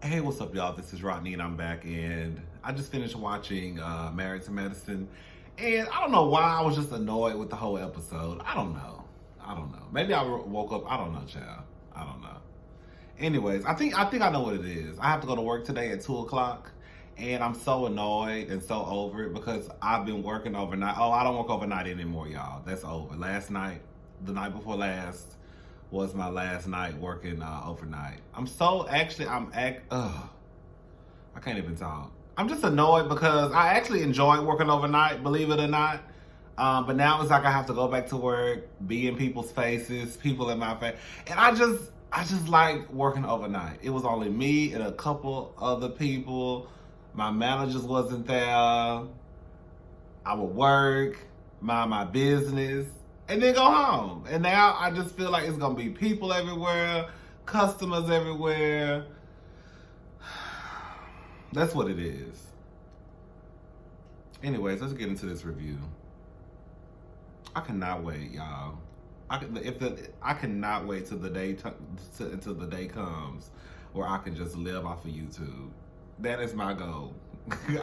Hey, what's up, y'all? This is Rodney, and I'm back. And I just finished watching Married to Medicine, and I don't know why I was just annoyed with the whole episode. I don't know. Maybe I woke up. I don't know, child. I don't know. Anyways, I think I know what it is. I have to go to work today at 2 o'clock, and I'm so annoyed and so over it because I've been working overnight. Oh, I don't work overnight anymore, y'all. That's over. Last night, the night before last, was my last night working overnight. I can't even talk. I'm just annoyed because I actually enjoyed working overnight, believe it or not. But now it's like I have to go back to work, be in people's faces, people in my face. And I just like working overnight. It was only me and a couple other people. My managers wasn't there. I would work, mind my business, and then go home. And now I just feel like it's gonna be people everywhere, customers everywhere. That's what it is. Anyways, let's get into this review. I cannot wait, y'all. I cannot wait till the day until the day comes where I can just live off of YouTube. That is my goal.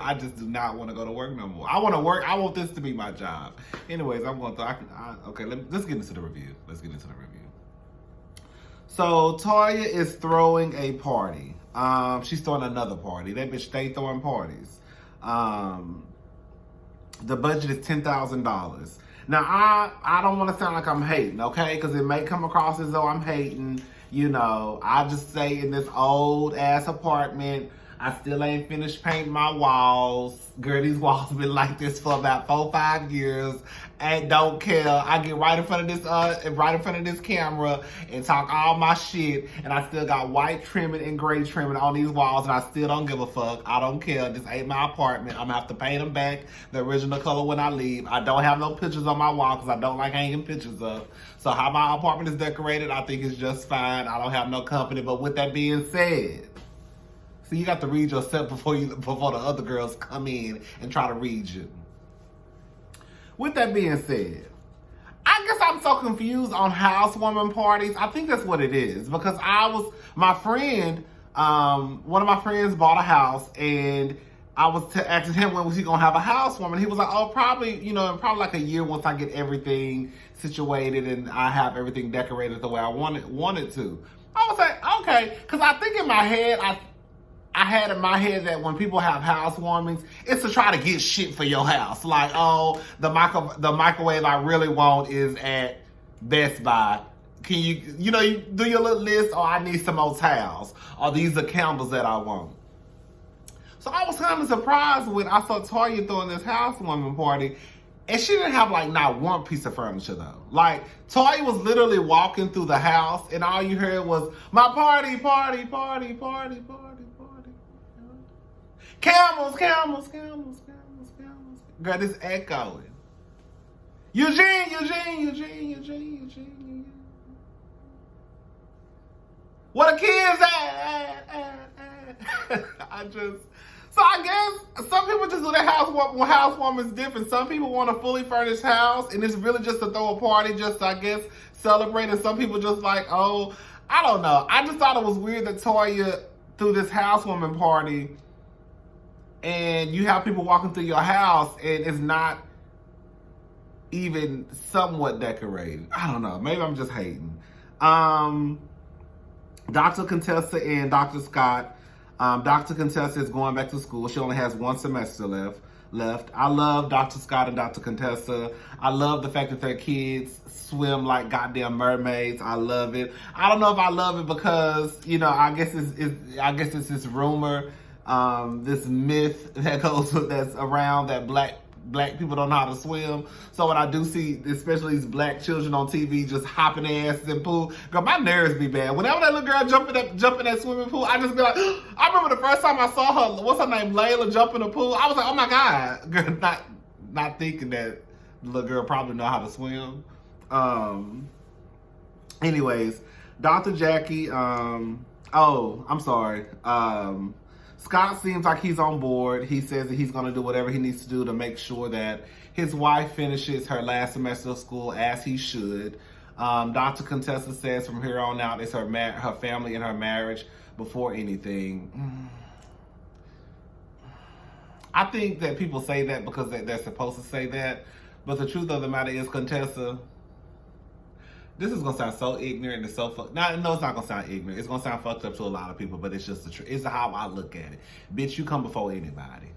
I just do not want to go to work no more. I want to work. I want this to be my job. Anyways, I'm going to. Okay, let's get into the review. So Toya is throwing a party. She's throwing another party. That bitch stay throwing parties. The budget is $10,000. Now I don't want to sound like I'm hating, okay? Because it may come across as though I'm hating. You know, I just stay in this old ass apartment. I still ain't finished painting my walls. Girl, these walls been like this for about 4-5 years. And don't care. I get right in front of this camera and talk all my shit. And I still got white trimming and gray trimming on these walls. And I still don't give a fuck. I don't care. This ain't my apartment. I'm gonna have to paint them back the original color when I leave. I don't have no pictures on my wall because I don't like hanging pictures up. So how my apartment is decorated, I think is just fine. I don't have no company. But with that being said, see, you got to read yourself before the other girls come in and try to read you. With that being said, I guess I'm so confused on housewarming parties. I think that's what it is because my friend, one of my friends bought a house and I was asking him when was he gonna have a housewarming. He was like, oh, probably, in probably like a year once I get everything situated and I have everything decorated the way I wanted to. I was like, okay, because I think in my head, I had in my head that when people have housewarmings, it's to try to get shit for your house. Like, oh, the microwave I really want is at Best Buy. Can you do your little list? Oh, I need some more towels. Or these are candles that I want. So I was kind of surprised when I saw Toya throwing this housewarming party. And she didn't have like not one piece of furniture though. Like Toya was literally walking through the house and all you heard was my party. Camels. Girl, this echoing. Eugene. Where the kids at? So I guess some people just do their housewarming different. Some people want a fully furnished house and it's really just to throw a party, just I guess celebrate. And some people just like, oh, I don't know. I just thought it was weird that Toya threw this housewarming party and you have people walking through your house and it's not even somewhat decorated. I don't know. Maybe I'm just hating. Dr. Contessa and Dr. Scott. Dr. Contessa is going back to school. She only has 1 semester left. I love Dr. Scott and Dr. Contessa. I love the fact that their kids swim like goddamn mermaids. I love it. I don't know if I love it because, I guess it's this rumor, this myth that's around that black people don't know how to swim. So when I do see, especially these black children on TV just hopping their asses in pool, girl, my nerves be bad. Whenever that little girl jump in that swimming pool, I just be like, I remember the first time I saw her, what's her name, Layla, jump in the pool. I was like, oh my God. Girl, not thinking that the little girl probably know how to swim. Anyways, Dr. Jackie, I'm sorry. Scott seems like he's on board. He says that he's going to do whatever he needs to do to make sure that his wife finishes her last semester of school as he should. Dr. Contessa says from here on out, it's her family and her marriage. before anything. I think that people say that because they're supposed to say that, but the truth of the matter is, Contessa, this is gonna sound so ignorant and so fucked. No, it's not gonna sound ignorant. It's gonna sound fucked up to a lot of people, but it's just the truth. It's how I look at it. Bitch, you come before anybody.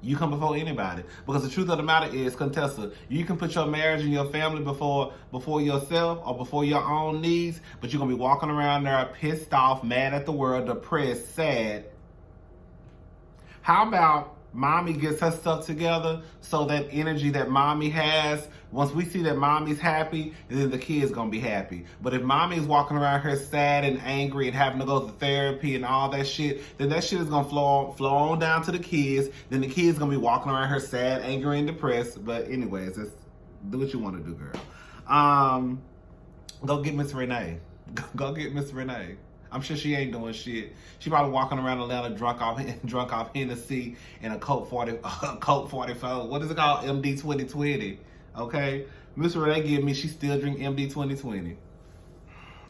You come before anybody. Because the truth of the matter is, Contessa, you can put your marriage and your family before yourself or before your own needs, but you're gonna be walking around there pissed off, mad at the world, depressed, sad. How about mommy gets her stuff together so that energy that mommy has, once we see that mommy's happy, then the kid's gonna be happy. But if mommy's walking around here sad and angry and having to go to therapy and all that shit, then that shit is gonna flow on down to the kids. Then the kids gonna be walking around here sad, angry, and depressed. But anyways, just do what you want to do, girl. Go get Miss Renee. Go get Miss Renee. I'm sure she ain't doing shit. She probably walking around Atlanta drunk off Hennessy in a Colt 44. What is it called? MD 2020. Okay? Miss Renee give me, she still drink MD 2020.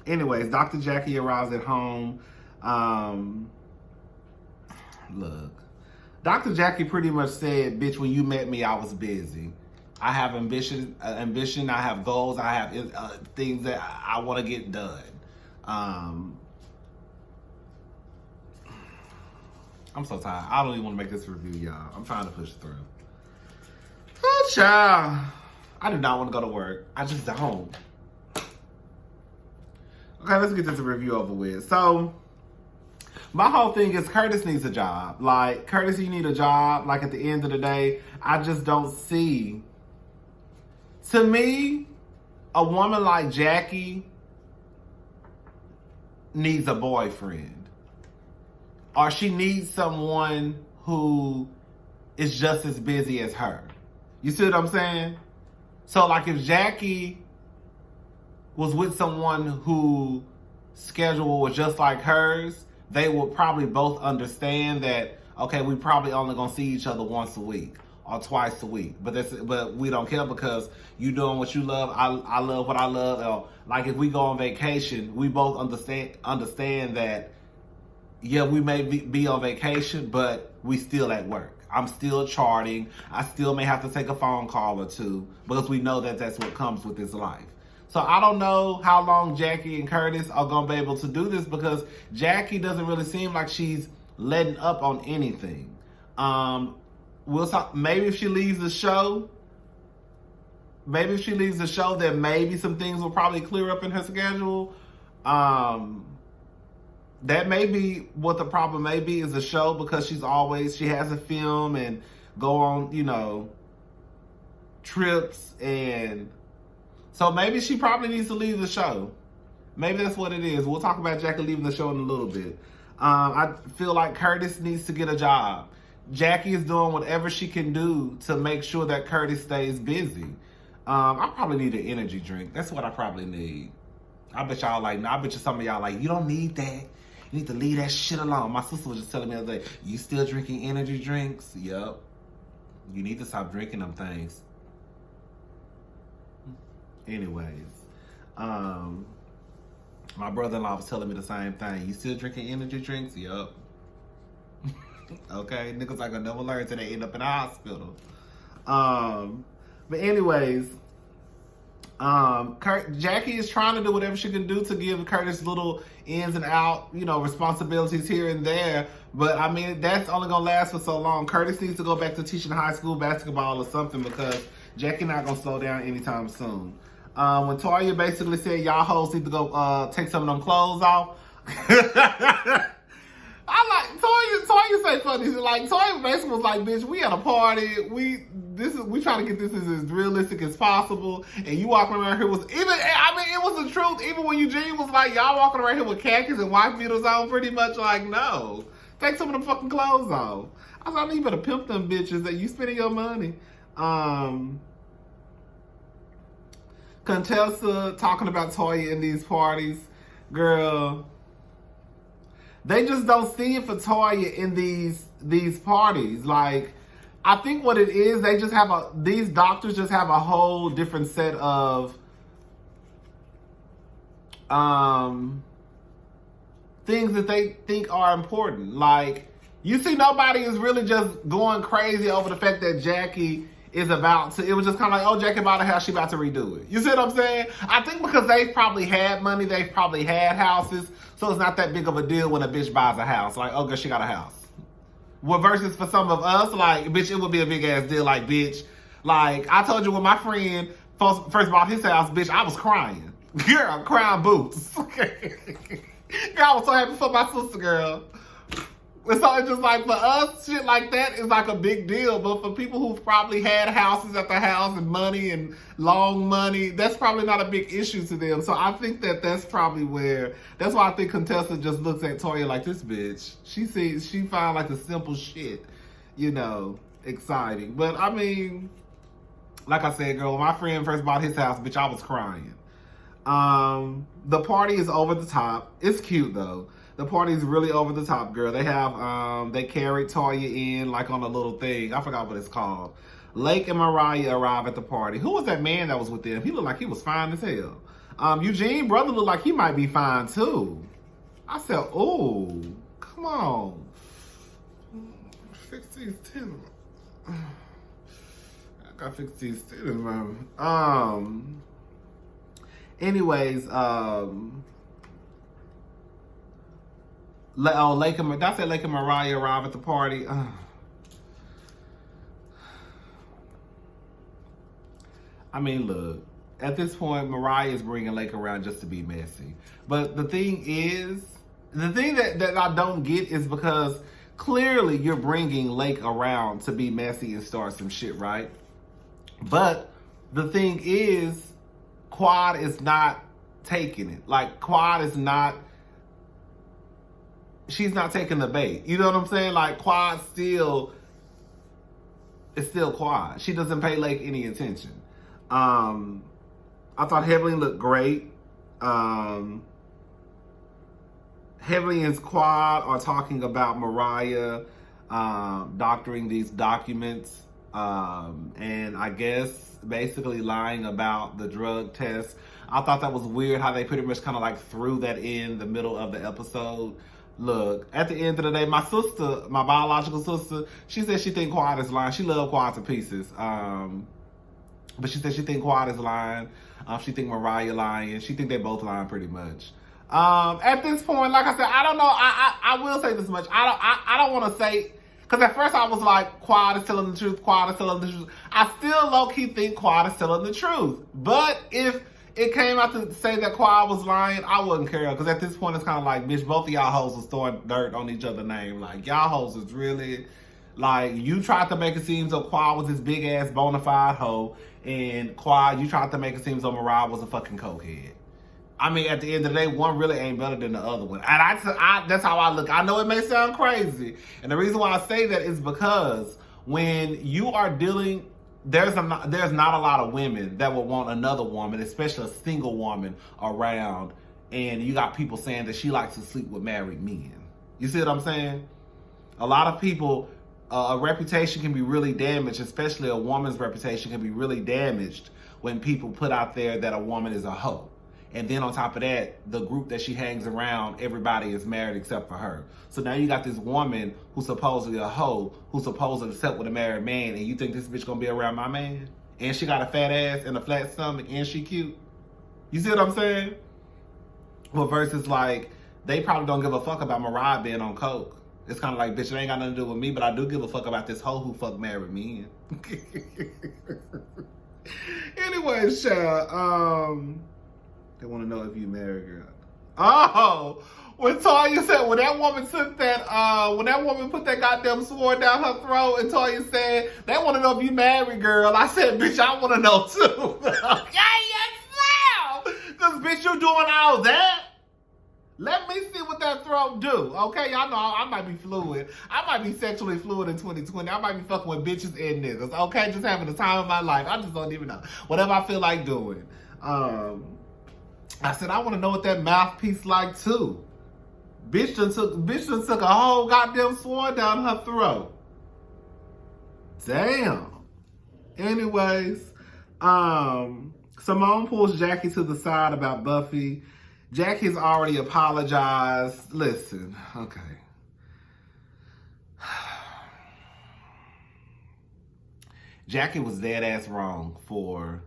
Anyways, Dr. Jackie arrives at home. Look. Dr. Jackie pretty much said, bitch, when you met me, I was busy. I have ambition, I have goals, I have things that I want to get done. I'm so tired. I don't even want to make this review, y'all. I'm trying to push through. Oh, child. I do not want to go to work. I just don't. Okay, let's get this review over with. So, my whole thing is Curtis needs a job. Like, Curtis, you need a job. Like, at the end of the day, I just don't see. To me, a woman like Jackie needs a boyfriend. Or she needs someone who is just as busy as her. You see what I'm saying? So, like, if Jackie was with someone whose schedule was just like hers, they would probably both understand that, okay, we probably only gonna see each other once a week or twice a week. But we don't care because you doing what you love, I love what I love. Or, like, if we go on vacation, we both understand that, yeah, we may be on vacation, but we still at work. I'm still charting. I still may have to take a phone call or two because we know that that's what comes with this life. So I don't know how long Jackie and Curtis are going to be able to do this because Jackie doesn't really seem like she's letting up on anything. We'll talk. Maybe if she leaves the show, then maybe some things will probably clear up in her schedule. That may be what the problem may be, is the show, because she has a film and go on, trips, and so maybe she probably needs to leave the show. Maybe that's what it is. We'll talk about Jackie leaving the show in a little bit. I feel like Curtis needs to get a job. Jackie is doing whatever she can do to make sure that Curtis stays busy. I probably need an energy drink. That's what I probably need. I bet you some of y'all like, you don't need that. You need to leave that shit alone. My sister was just telling me the other day, you still drinking energy drinks? Yep. You need to stop drinking them things. Anyways, my brother-in-law was telling me the same thing. You still drinking energy drinks? Yep. Okay, niggas like gonna never learn till they end up in the hospital. But anyways, Jackie is trying to do whatever she can do to give Curtis little ins and out, responsibilities here and there. But I mean, that's only gonna last for so long. Curtis needs to go back to teaching high school basketball or something, because Jackie not gonna slow down anytime soon. When Toya basically said y'all hoes need to go take some of them clothes off. I like Toya say funny. Like, Toya basically was like, bitch, we at a party. We trying to get this as realistic as possible. And you walking around here it was the truth. Even when Eugene was like, y'all walking around here with khakis and wife beaters on, pretty much like, no. Take some of them fucking clothes off. I was like, you better pimp them bitches that you spending your money. Contessa talking about Toya in these parties. Girl, they just don't see it for Toya in these parties. Like, I think what it is, these doctors just have a whole different set of things that they think are important. Like, you see, nobody is really just going crazy over the fact that Jackie is about to, it was just kind of like, oh, Jackie bought a house, she about to redo it. You see what I'm saying? I think because they've probably had money, they've probably had houses, so it's not that big of a deal when a bitch buys a house. Like, oh, good, she got a house. Well, versus for some of us, like, bitch, it would be a big ass deal. Like, bitch, like, I told you when my friend first bought his house, bitch, I was crying. Girl, crying boots. Girl, I was so happy for my sister, girl. And so it's just like, for us, shit like that is like a big deal. But for people who've probably had houses at the house and money and long money, that's probably not a big issue to them. So I think that that's probably where, that's why I think Contessa just looks at Toya like, this bitch, she found like the simple shit, you know, exciting. But I mean, like I said, girl, when my friend first bought his house, bitch, I was crying. The party is over the top. It's cute though. The party's really over the top, girl. They have, they carried Toya in like on a little thing. I forgot what it's called. Lake and Mariah arrive at the party. Who was that man that was with them? He looked like he was fine as hell. Eugene brother looked like he might be fine too. I said, oh, come on. Fix these titties. I gotta fix these titties, man. Anyways, Lake and Mariah arrive at the party. I mean, look, at this point, Mariah is bringing Lake around just to be messy. But the thing that I don't get is because clearly you're bringing Lake around to be messy and start some shit, right? But the thing is, Quad is not taking it. Like, Quad is not, she's not taking the bait. You know what I'm saying? Like, Quad still is still Quad. She doesn't pay Lake any attention. I thought Heavenly looked great. Heavenly and Quad are talking about Mariah doctoring these documents, and I guess basically lying about the drug test. I thought that was weird how they pretty much kind of like threw that in the middle of the episode. Look, at the end of the day, my sister, my biological sister, she said she think Quad is lying. She loved Quad to pieces. But she said she think Quad is lying. She think Mariah lying. She think they both lying pretty much. At this point, like I said, I don't know. I will say this much. I don't want to say, because at first I was like, Quad is telling the truth. Quad is telling the truth. I still low-key think Quad is telling the truth. But if it came out to say that Quad was lying, I wouldn't care. Because at this point, it's kind of like, bitch, both of y'all hoes was throwing dirt on each other's name. Like, y'all hoes is really, like, you tried to make it seem so Quad was this big-ass bona fide hoe. And Quad, you tried to make it seem so Mariah was a fucking cokehead. I mean, at the end of the day, one really ain't better than the other one. And that's how I look. I know it may sound crazy. And the reason why I say that is because when you are dealing, there's not a lot of women that will want another woman, especially a single woman, around. And you got people saying that she likes to sleep with married men. You see what I'm saying? A lot of people, a reputation can be really damaged, especially a woman's reputation can be really damaged when people put out there that a woman is a hoe. And then on top of that, the group that she hangs around, everybody is married except for her. So now you got this woman who's supposedly a hoe, who's supposedly slept with a married man, and you think this bitch gonna be around my man? And she got a fat ass and a flat stomach, and she cute? You see what I'm saying? Well, versus like, they probably don't give a fuck about Mariah being on coke. It's kind of like, bitch, it ain't got nothing to do with me, but I do give a fuck about this hoe who fuck married men. Anyways, child, they want to know if you married, girl. Oh, when Toya said, when that woman took that, when that woman put that goddamn sword down her throat and Toya said, they want to know if you married, girl. I said, bitch, I want to know too. Okay, yes, because bitch, you doing all that? Let me see what that throat do. Okay, y'all know I might be fluid. I might be sexually fluid in 2020. I might be fucking with bitches and niggas. Okay, just having the time of my life. I just don't even know. Whatever I feel like doing. I said, I want to know what that mouthpiece like too. Bitch done took a whole goddamn sword down her throat. Damn. Anyways, Simone pulls Jackie to the side about Buffy. Jackie's already apologized. Listen, okay. Jackie was dead ass wrong for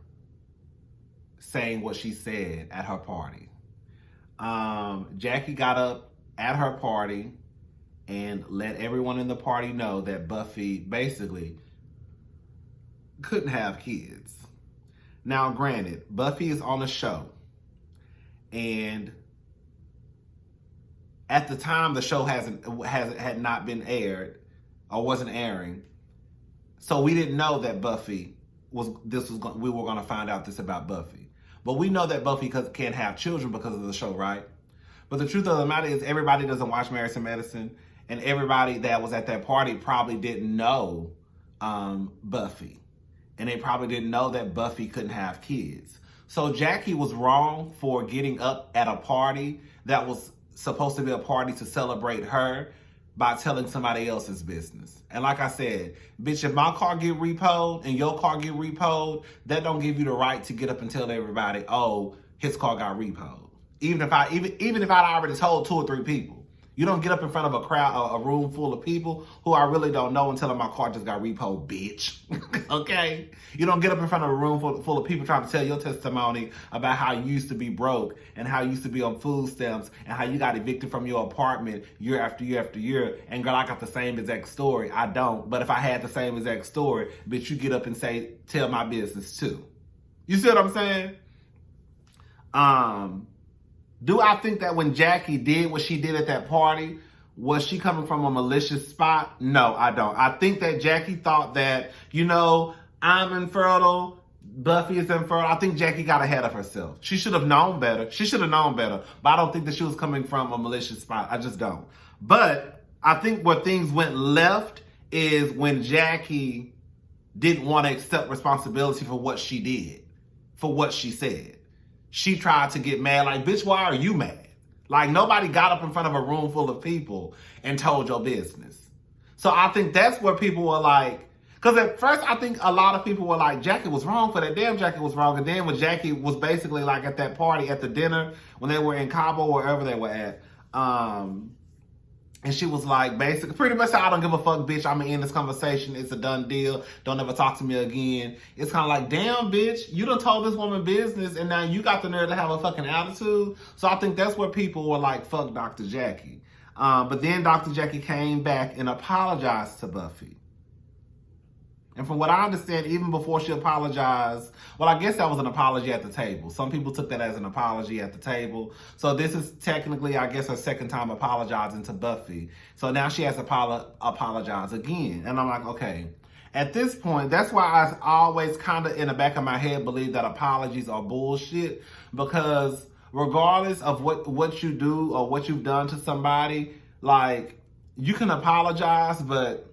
saying what she said at her party. Jackie got up at her party and let everyone in the party know that Buffy basically couldn't have kids. Now, granted, Buffy is on a show, and at the time the show had not been aired or wasn't airing, so we didn't know that we were going to find out this about Buffy. But we know that Buffy can't have children because of the show, right? But the truth of the matter is everybody doesn't watch Married to Medicine, and everybody that was at that party probably didn't know Buffy. And they probably didn't know that Buffy couldn't have kids. So Jackie was wrong for getting up at a party that was supposed to be a party to celebrate her by telling somebody else's business. And like I said, bitch, if my car get repoed and your car get repoed, that don't give you the right to get up and tell everybody, oh, his car got repoed. Even if I'd already told 2 or 3 people. You don't get up in front of a room full of people who I really don't know and tell them my car just got repoed, bitch. Okay? You don't get up in front of a room full of people trying to tell your testimony about how you used to be broke and how you used to be on food stamps and how you got evicted from your apartment year after year after year. And girl, I got the same exact story. I don't. But if I had the same exact story, bitch, you get up and say, tell my business too. You see what I'm saying? Do I think that when Jackie did what she did at that party, was she coming from a malicious spot? No, I don't. I think that Jackie thought that, I'm infertile, Buffy is infertile. I think Jackie got ahead of herself. She should have known better. But I don't think that she was coming from a malicious spot. I just don't. But I think where things went left is when Jackie didn't want to accept responsibility for what she did, for what she said. She tried to get mad, like, bitch, why are you mad? Like, nobody got up in front of a room full of people and told your business. So I think that's where people were like, because at first I think a lot of people were like, Jackie was wrong for that. Damn, Jackie was wrong. And then when Jackie was basically like at that party, at the dinner, when they were in Cabo or wherever they were at, and she was like, basically, pretty much, I don't give a fuck, bitch. I'm going to end this conversation. It's a done deal. Don't ever talk to me again. It's kind of like, damn, bitch, you done told this woman business, and now you got the nerve to have a fucking attitude. So I think that's where people were like, fuck Dr. Jackie. But then Dr. Jackie came back and apologized to Buffy. And from what I understand, even before she apologized, well, I guess that was an apology at the table. Some people took that as an apology at the table. So this is technically, I guess, her second time apologizing to Buffy. So now she has to apologize again. And I'm like, okay. At this point, that's why I always kind of in the back of my head believe that apologies are bullshit. Because regardless of what you do or what you've done to somebody, like, you can apologize, but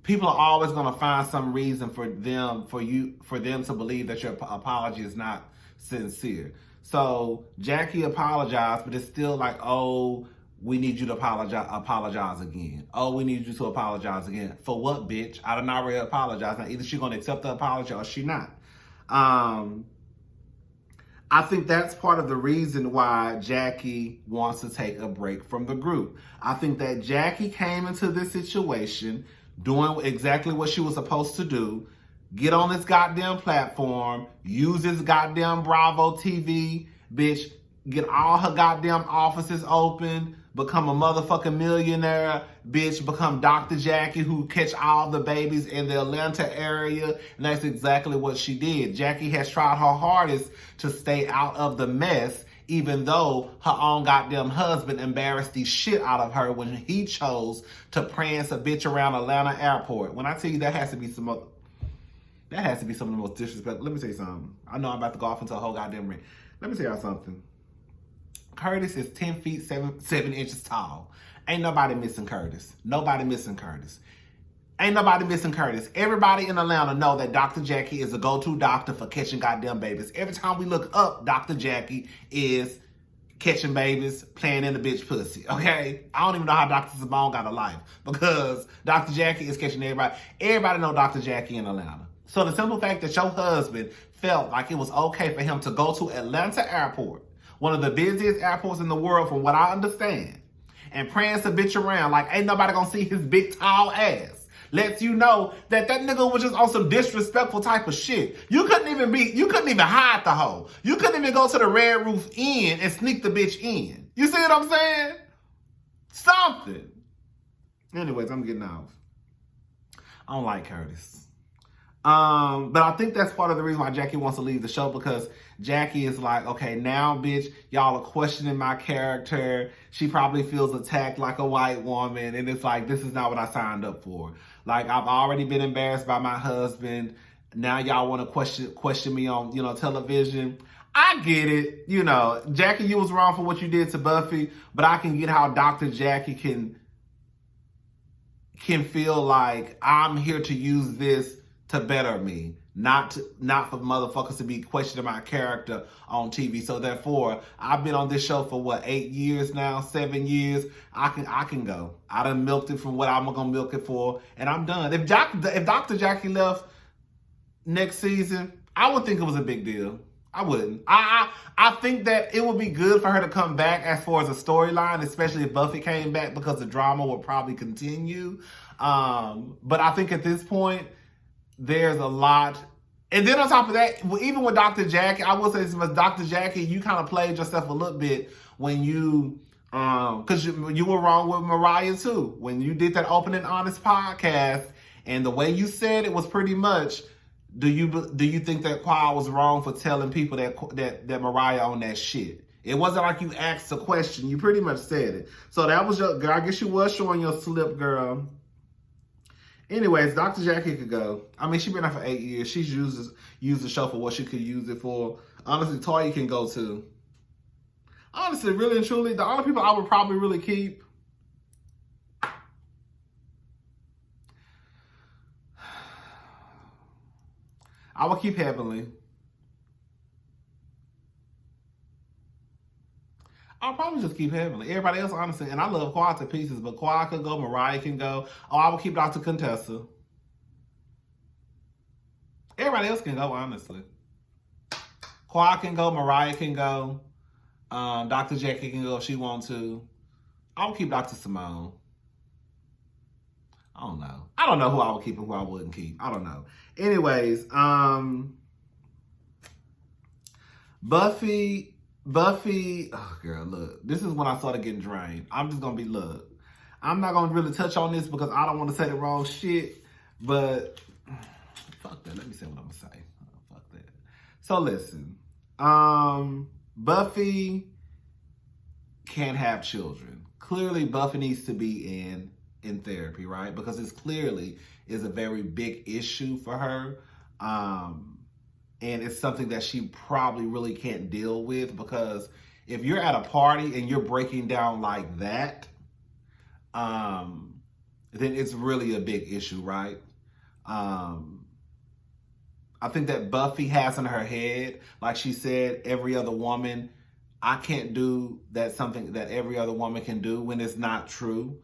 people are always going to find some reason for them to believe that your apology is not sincere. So Jackie apologized, but it's still like, oh, we need you to apologize again. Oh, we need you to apologize again. For what, bitch? I done already apologized. Now, either she's going to accept the apology or she not. I think that's part of the reason why Jackie wants to take a break from the group. I think that Jackie came into this situation doing exactly what she was supposed to do. Get on this goddamn platform, use this goddamn Bravo TV, bitch, get all her goddamn offices open, become a motherfucking millionaire, bitch, become Dr. Jackie who catch all the babies in the Atlanta area, and that's exactly what she did. Jackie has tried her hardest to stay out of the mess, even though her own goddamn husband embarrassed the shit out of her when he chose to prance a bitch around Atlanta airport. When I tell you that has to be some of the most disrespectful. Let me tell you something. I know I'm about to go off into a whole goddamn ring. Let me tell y'all something. Curtis is 10 feet, 7 inches tall. Ain't nobody missing Curtis. Nobody missing Curtis. Ain't nobody missing Curtis. Everybody in Atlanta know that Dr. Jackie is a go-to doctor for catching goddamn babies. Every time we look up, Dr. Jackie is catching babies, playing in the bitch pussy, okay? I don't even know how Dr. Simone got a life because Dr. Jackie is catching everybody. Everybody know Dr. Jackie in Atlanta. So the simple fact that your husband felt like it was okay for him to go to Atlanta airport one of the busiest airports in the world from what I understand, and prance a bitch around like ain't nobody gonna see his big tall ass, lets you know that that nigga was just on some disrespectful type of shit. You couldn't even hide the hoe. You couldn't even go to the Red Roof Inn and sneak the bitch in. You see what I'm saying? Something. Anyways, I'm getting off. I don't like Curtis. But I think that's part of the reason why Jackie wants to leave the show, because Jackie is like, okay, now, bitch, y'all are questioning my character. She probably feels attacked like a white woman. And it's like, this is not what I signed up for. Like, I've already been embarrassed by my husband. Now y'all want to question me on, television. I get it. Jackie, you was wrong for what you did to Buffy, but I can get how Dr. Jackie can feel like I'm here to use this to better me, not for motherfuckers to be questioning my character on TV. So therefore, I've been on this show for what, 8 years now, 7 years. I can go. I done milked it from what I'm gonna milk it for, and I'm done. If Dr. Jackie left next season, I would think it was a big deal. I wouldn't. I think that it would be good for her to come back as far as a storyline, especially if Buffy came back, because the drama would probably continue. But I think at this point, there's a lot. And then on top of that, even with Dr. Jackie, I will say this, with Dr. Jackie, you kind of played yourself a little bit when you, because you were wrong with Mariah too. When you did that Open and Honest podcast, and the way you said it was pretty much, do you think that Quad was wrong for telling people that Mariah on that shit? It wasn't like you asked a question. You pretty much said it. So that was I guess you was showing your slip, girl. Anyways, Dr. Jackie could go. I mean, she's been there for 8 years. She's used the show for what she could use it for. Honestly, Toya can go too. Honestly, really and truly, the only people I would probably really keep, I would keep Heavenly. I'll probably just keep Heavenly. Everybody else, honestly, and I love Quad to pieces, but Quad could go, Mariah can go. Oh, I would keep Dr. Contessa. Everybody else can go, honestly. Quad can go, Mariah can go. Dr. Jackie can go if she wants to. I'll keep Dr. Simone. I don't know. I don't know who I would keep and who I wouldn't keep. I don't know. Anyways, Buffy, oh girl, look, this is when I started getting drained. I'm just gonna be, look, I'm not gonna really touch on this because I don't want to say the wrong shit, but fuck that. Let me say what I'm gonna say. Fuck that. So listen, Buffy can't have children. Clearly, Buffy needs to be in therapy, right? Because this clearly is a very big issue for her. And it's something that she probably really can't deal with, because if you're at a party and you're breaking down like that, then it's really a big issue, right? I think that Buffy has in her head, like she said, every other woman, I can't do that, something that every other woman can do, when it's not true.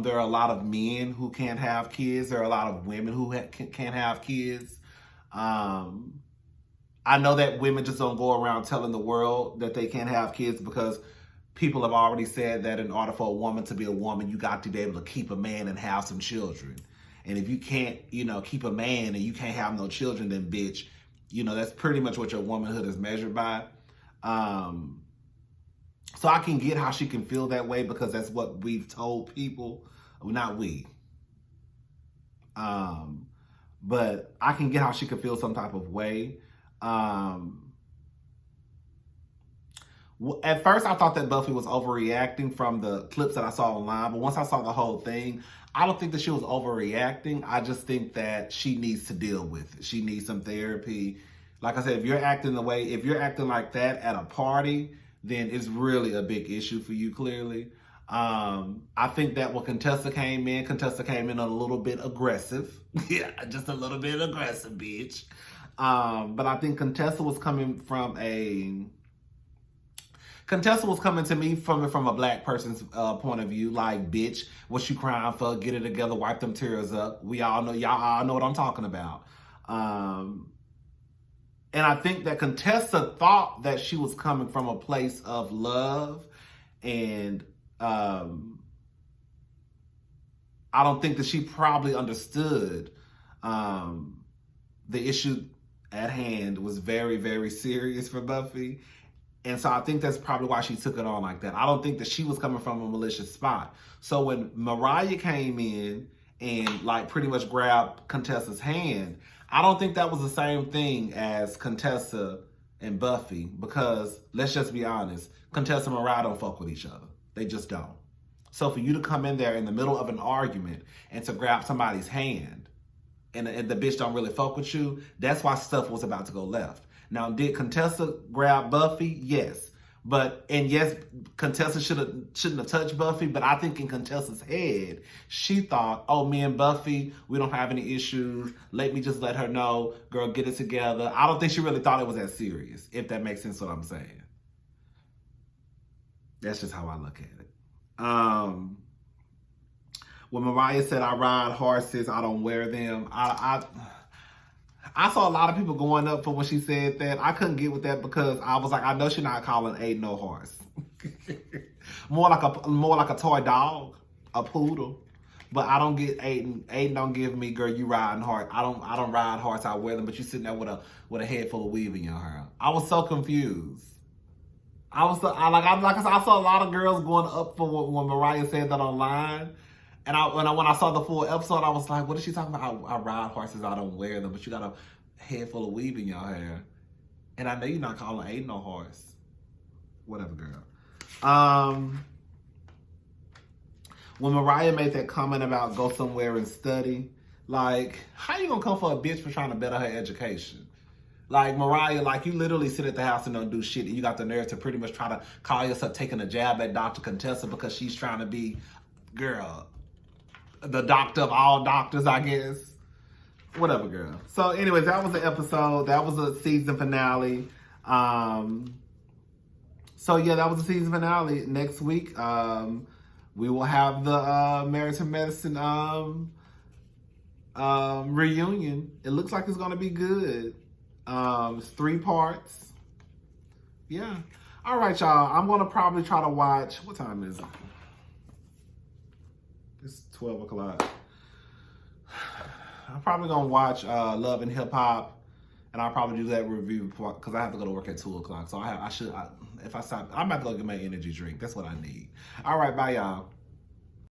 There are a lot of men who can't have kids. There are a lot of women who can't have kids. I know that women just don't go around telling the world that they can't have kids, because people have already said that in order for a woman to be a woman, you got to be able to keep a man and have some children. And if you can't, keep a man and you can't have no children, then bitch, that's pretty much what your womanhood is measured by. So I can get how she can feel that way, because that's what we've told people. Well, not we. But I can get how she could feel some type of way. At first, I thought that Buffy was overreacting from the clips that I saw online. But once I saw the whole thing, I don't think that she was overreacting. I just think that she needs to deal with it. She needs some therapy. Like I said, if you're acting like that at a party, then it's really a big issue for you, clearly. I think that when Contessa came in a little bit aggressive. Yeah, just a little bit aggressive, bitch. But I think Contessa was coming to me from a black person's point of view, like, bitch, what you crying for? Get it together, wipe them tears up. Y'all all know what I'm talking about. And I think that Contessa thought that she was coming from a place of love, and I don't think that she probably understood the issue at hand was very, very serious for Buffy. And so I think that's probably why she took it on like that. I don't think that she was coming from a malicious spot. So when Mariah came in and like pretty much grabbed Contessa's hand, I don't think that was the same thing as Contessa and Buffy, because let's just be honest, Contessa and Mariah don't fuck with each other. They just don't. So for you to come in there in the middle of an argument and to grab somebody's hand and the bitch don't really fuck with you, that's why stuff was about to go left. Now, did Contessa grab Buffy? Yes. Yes, Contessa shouldn't have touched Buffy, but I think in Contessa's head, she thought, oh, me and Buffy, we don't have any issues. Let me just let her know, girl, get it together. I don't think she really thought it was that serious, if that makes sense what I'm saying. That's just how I look at it. When Mariah said, I ride horses, I don't wear them, I saw a lot of people going up for when she said that. I couldn't get with that because I was like, I know she's not calling Aiden no horse. more like a toy dog, a poodle. But I don't get Aiden. Aiden don't give me, girl, you riding horse. I don't ride horse. I wear them, but you sitting there with a head full of weave in your hair. I was so confused. I saw a lot of girls going up for when Mariah said that online. And when I saw the full episode, I was like, what is she talking about? I ride horses, I don't wear them, but you got a head full of weave in your hair. And I know you're not calling Aiden no horse. Whatever, girl. When Mariah made that comment about go somewhere and study, like, how you gonna come for a bitch for trying to better her education? Like, Mariah, like, you literally sit at the house and don't do shit, and you got the nerve to pretty much try to call yourself taking a jab at Dr. Contessa because she's trying to be, girl, the doctor of all doctors, I guess. Whatever, girl. So anyways, that was the episode. That was a season finale. So yeah, that was the season finale. Next week, we will have the Married to Medicine reunion. It looks like it's gonna be good. It's 3 parts. Yeah. All right, y'all. I'm gonna probably try to watch. What time is it? It's 12 o'clock. I'm probably gonna watch Love and Hip Hop, and I'll probably do that review because I have to go to work at 2 o'clock. So if I stop, I'm about to go get my energy drink. That's what I need. All right, bye, y'all.